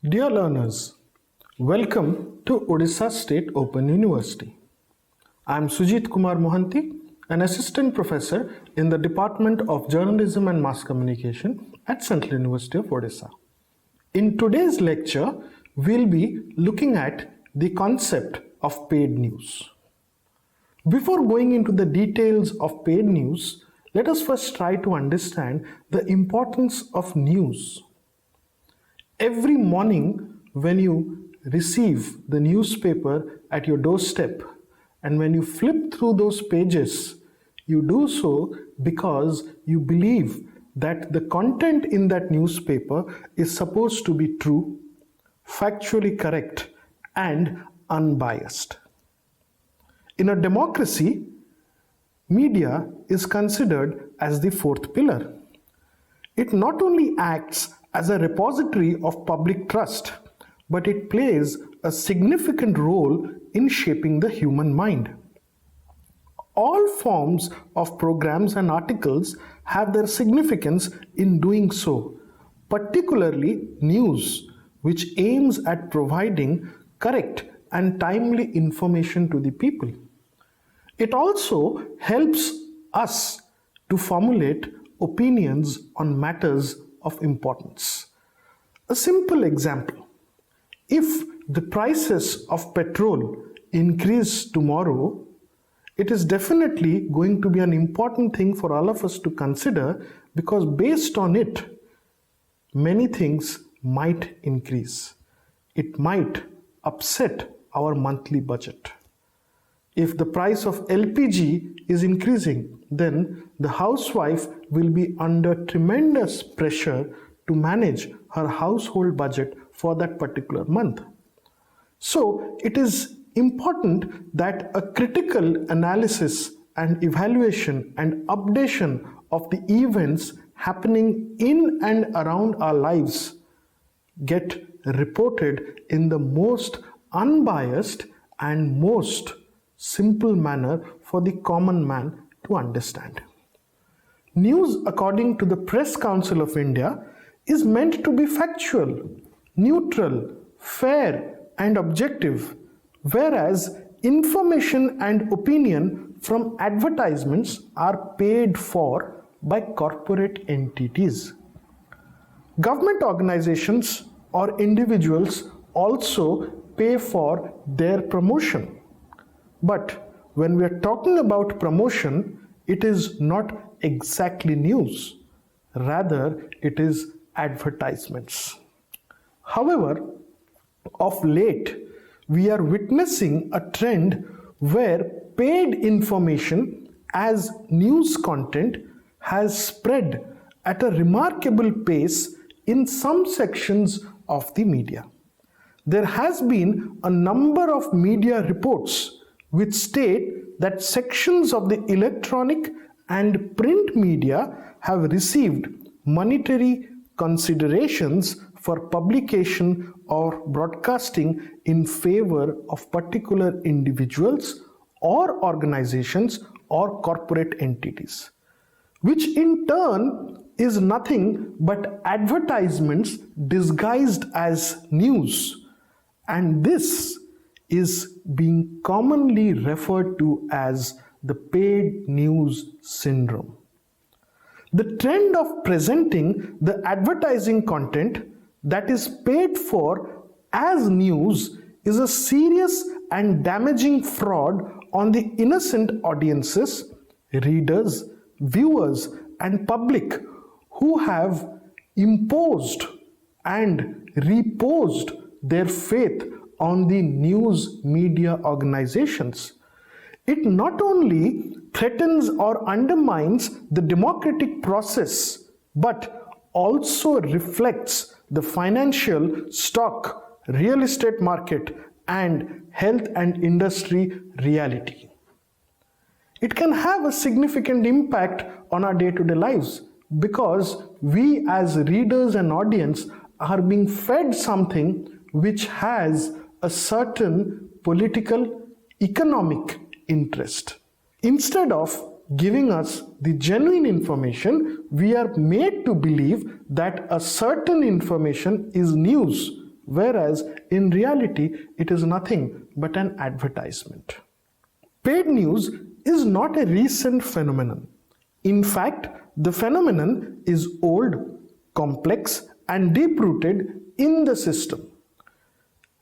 Dear learners, welcome to Odisha State Open University. I am Sujit Kumar Mohanty, an assistant professor in the Department of Journalism and Mass Communication at Central University of Odisha. In today's lecture, we'll be looking at the concept of paid news. Before going into the details of paid news, let us first try to understand the importance of news. Every morning when you receive the newspaper at your doorstep and when you flip through those pages, you do so because you believe that the content in that newspaper is supposed to be true, factually correct, and unbiased. In a democracy, media is considered as the fourth pillar. It not only acts as a repository of public trust, but it plays a significant role in shaping the human mind. All forms of programs and articles have their significance in doing so, particularly news, which aims at providing correct and timely information to the people. It also helps us to formulate opinions on matters of importance. A simple example: if the prices of petrol increase tomorrow, it is definitely going to be an important thing for all of us to consider, because based on it, many things might increase. It might upset our monthly budget. If the price of LPG is increasing, then the housewife will be under tremendous pressure to manage her household budget for that particular month. So it is important that a critical analysis and evaluation and updation of the events happening in and around our lives get reported in the most unbiased and most simple manner for the common man to understand. News, according to the Press Council of India, is meant to be factual, neutral, fair, and objective, whereas information and opinion from advertisements are paid for by corporate entities. Government organizations or individuals also pay for their promotion. But when we are talking about promotion, it is not exactly news. Rather, it is advertisements. However, of late, we are witnessing a trend where paid information as news content has spread at a remarkable pace in some sections of the media. There has been a number of media reports which state that sections of the electronic and print media have received monetary considerations for publication or broadcasting in favor of particular individuals or organizations or corporate entities, which in turn is nothing but advertisements disguised as news. And this is being commonly referred to as the paid news syndrome. The trend of presenting the advertising content that is paid for as news is a serious and damaging fraud on the innocent audiences, readers, viewers, and public who have imposed and reposed their faith on the news media organizations. It not only threatens or undermines the democratic process, but also reflects the financial, stock, real estate market, and health and industry reality. It can have a significant impact on our day-to-day lives because we as readers and audience are being fed something which has a certain political, economic interest. Instead of giving us the genuine information, we are made to believe that a certain information is news, whereas in reality it is nothing but an advertisement. Paid news is not a recent phenomenon. In fact, the phenomenon is old, complex, and deep-rooted in the system.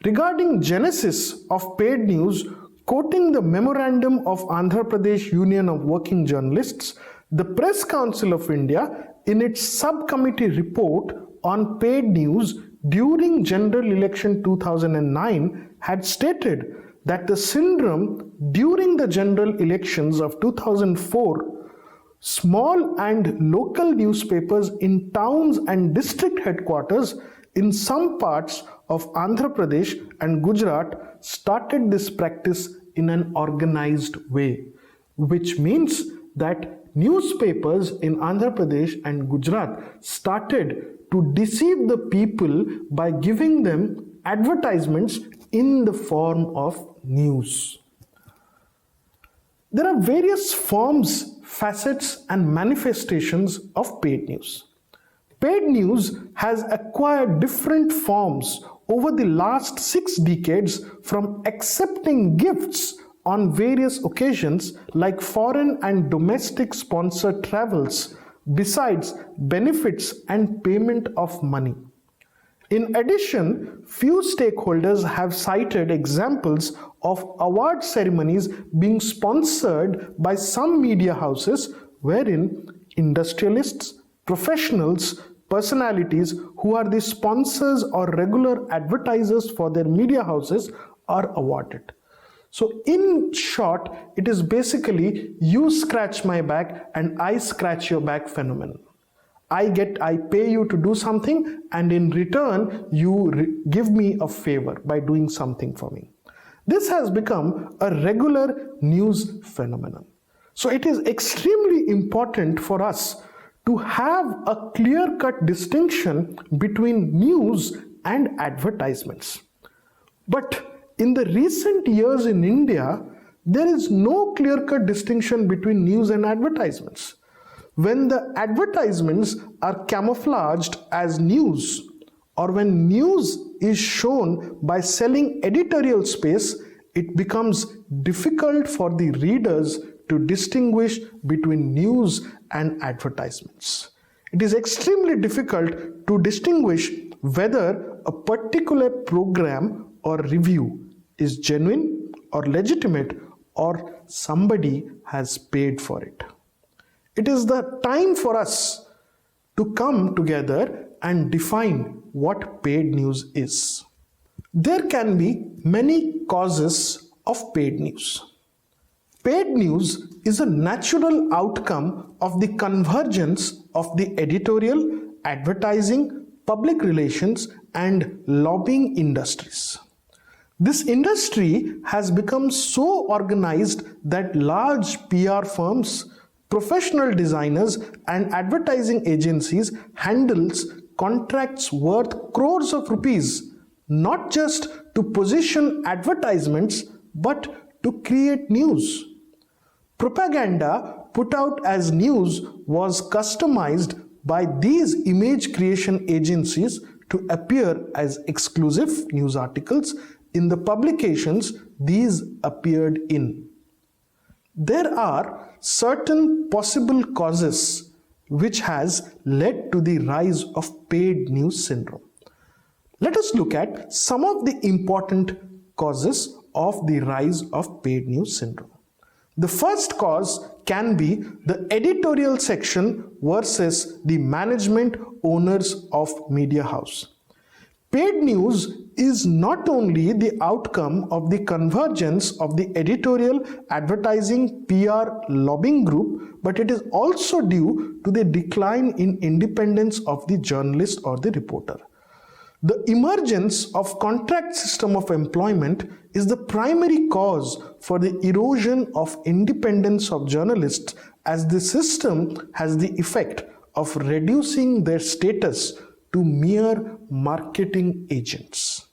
Regarding genesis of paid news, quoting the memorandum of Andhra Pradesh Union of Working Journalists, the Press Council of India, in its subcommittee report on paid news during general election 2009, had stated that the syndrome during the general elections of 2004, small and local newspapers in towns and district headquarters in some parts of Andhra Pradesh and Gujarat started this practice in an organized way, which means that newspapers in Andhra Pradesh and Gujarat started to deceive the people by giving them advertisements in the form of news. There are various forms, facets, and manifestations of paid news. Paid news has acquired different forms over the last 6 decades, from accepting gifts on various occasions like foreign and domestic sponsored travels, besides benefits and payment of money. In addition, few stakeholders have cited examples of award ceremonies being sponsored by some media houses, wherein industrialists, professionals, personalities who are the sponsors or regular advertisers for their media houses are awarded. So in short, it is basically you scratch my back and I scratch your back phenomenon. I pay you to do something, and in return you give me a favor by doing something for me. This has become a regular news phenomenon. So it is extremely important for us to have a clear-cut distinction between news and advertisements. But in the recent years in India, there is no clear-cut distinction between news and advertisements. When the advertisements are camouflaged as news, or when news is shown by selling editorial space, it becomes difficult for the readers to distinguish between news and advertisements. It is extremely difficult to distinguish whether a particular program or review is genuine or legitimate, or somebody has paid for it. It is the time for us to come together and define what paid news is. There can be many causes of paid news. Paid news is a natural outcome of the convergence of the editorial, advertising, public relations, and lobbying industries. This industry has become so organized that large PR firms, professional designers, and advertising agencies handles contracts worth crores of rupees, not just to position advertisements, but to create news. Propaganda put out as news was customized by these image creation agencies to appear as exclusive news articles in the publications these appeared in. There are certain possible causes which has led to the rise of paid news syndrome. Let us look at some of the important causes of the rise of paid news syndrome. The first cause can be the editorial section versus the management owners of media house. Paid news is not only the outcome of the convergence of the editorial, advertising, PR, lobbying group, but it is also due to the decline in independence of the journalist or the reporter. The emergence of contract system of employment is the primary cause for the erosion of independence of journalists, as the system has the effect of reducing their status to mere marketing agents.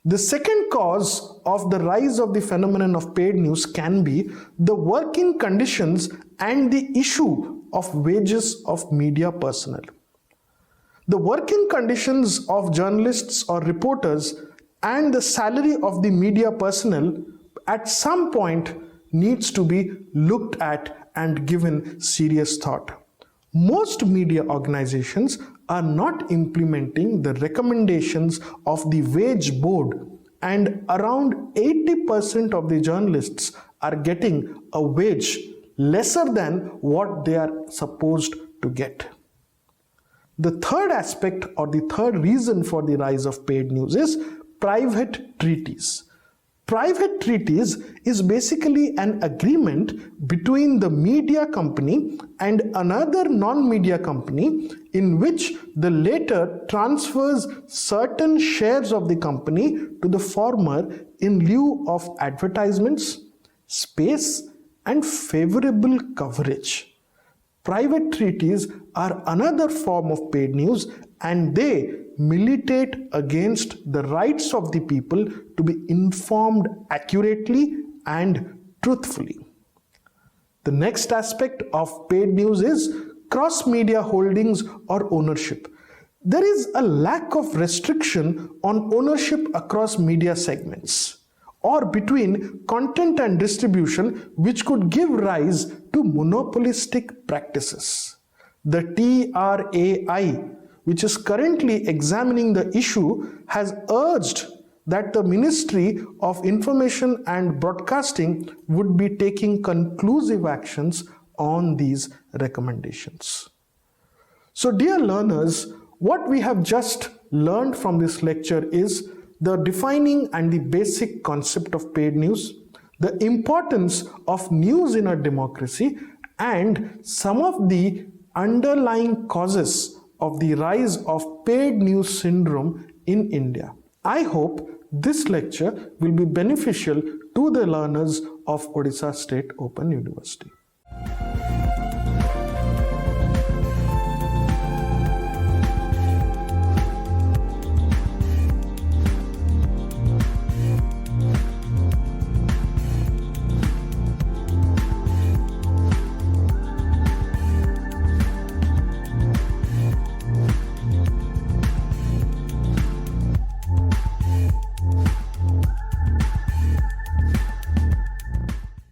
The second cause of the rise of the phenomenon of paid news can be the working conditions and the issue of wages of media personnel. The working conditions of journalists or reporters and the salary of the media personnel at some point needs to be looked at and given serious thought. Most media organizations are not implementing the recommendations of the wage board, and around 80% of the journalists are getting a wage lesser than what they are supposed to get. The third aspect or the third reason for the rise of paid news is private treaties. Private treaties is basically an agreement between the media company and another non-media company in which the latter transfers certain shares of the company to the former in lieu of advertisements, space, and favorable coverage. Private treaties are another form of paid news, and they militate against the rights of the people to be informed accurately and truthfully. The next aspect of paid news is cross-media holdings or ownership. There is a lack of restriction on ownership across media segments or between content and distribution, which could give rise to monopolistic practices. The TRAI, which is currently examining the issue, has urged that the Ministry of Information and Broadcasting would be taking conclusive actions on these recommendations. So, dear learners, what we have just learned from this lecture is the defining and the basic concept of paid news, the importance of news in a democracy, and some of the underlying causes of the rise of paid news syndrome in India. I hope this lecture will be beneficial to the learners of Odisha State Open University.